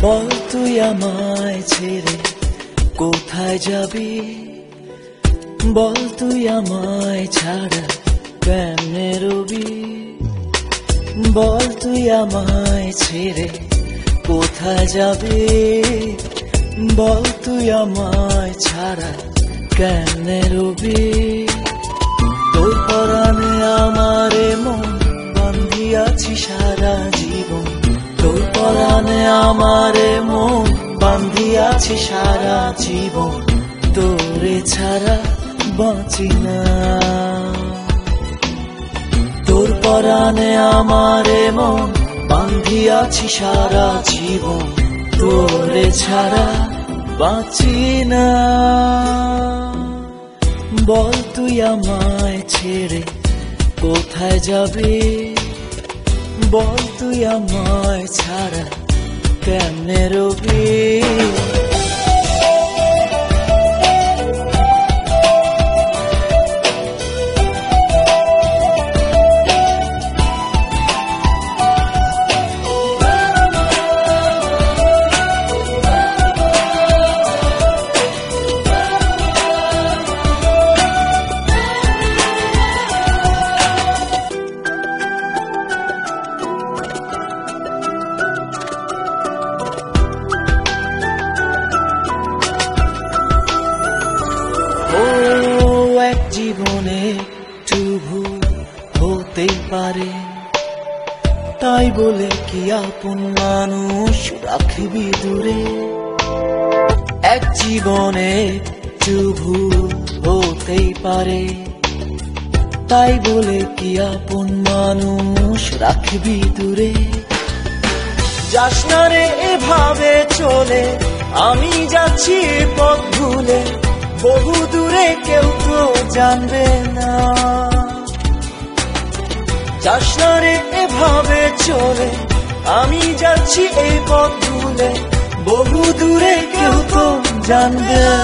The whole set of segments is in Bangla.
বল তুই আমায় ছেড়ে কোথায় যাবি, বল তুই আমায় ছাড়া কেমনে রবি, বল তুই আমায় ছেড়ে কোথায় যাবি, বল তুই আমায় ছাড়া কেমনে রবি। তোর পরাণে আমারে মন বান্ধিয়াছি সারা জীবন, তোর পরাণে আমারে মন বান্ধিয়াছি সারা জীবন, তোরে ছাড়া বাঁচি না। তোর পরাণে আমারে মন বান্ধিয়াছি সারা জীবন, তোরে ছাড়া বাঁচি না। বল তুই আমায় ছেড়ে কোথায় যাবি, বল তুই আমায় ছাড়া কেমনে রবি। এক জীবনে একটু ভুল হতেই পারে, তাই বলে কি আপন মানুষ রাখবি দূরে। এক জীবনে একটু ভুল হতেই পারে, তাই বলে কি আপন মানুষ রাখবি দূরে। যাস না রে এভাবে চলে, আমি যাচ্ছি পথ ভুলে, বহু দূরে কেউ তো জানবে না। যাস না রে এভাবে চলে, আমি যাচ্ছি এই পথ ভুলে, বহু দূরে কেউ তো জানবে না।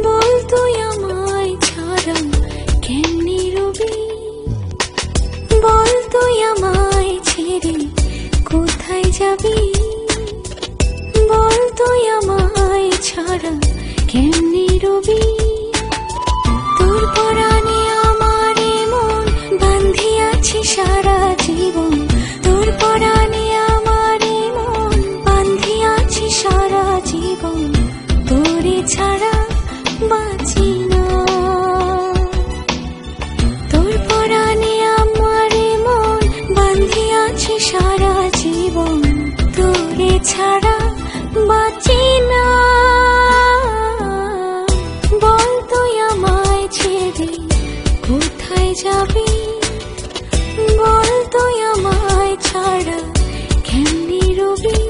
বল তুই আমায় ছাড়া কেমনে রবি, বল তুই আমায় ছেড়ে কোথায় যাবি, বল তুই আমায় ছাড়া কেমনে রবি। তোর পরাণে আমারে মন বান্ধিয়াছি সারা জীবন, তোর পরাণে আমারে মন বান্ধিয়াছি সারা জীবন, তোরে ছাড়া বাঁচি না। তোর পরাণে আমারে মন বান্ধিয়াছি সারা জীবন, তোরে ছাড়া বাঁচি না। বল তুই আমায় ছেড়ে কোথায় যাবি, বল তুই আমায় ছাড়া কেমনে রবি।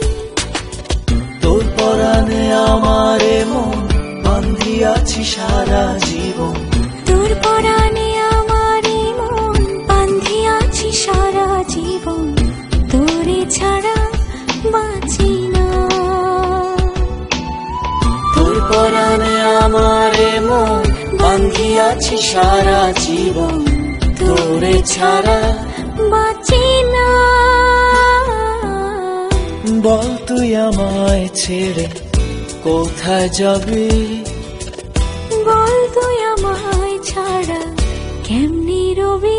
তোর পরাণে আমারে মন বান্ধিয়াছি সারা জীবন, তোর পরাণে আমারে মন বান্ধিয়াছি সারা জীবন, তোরে ছাড়া বাঁচি না। তোর পরাণে আমারে মন বান্ধিয়াছি সারা জীবন, তোরে ছাড়া বাঁচি না। বল তুই আমায় ছেড়ে কোথায় যাবি, বল তুই আমায় ছাড়া কেমনে রবি।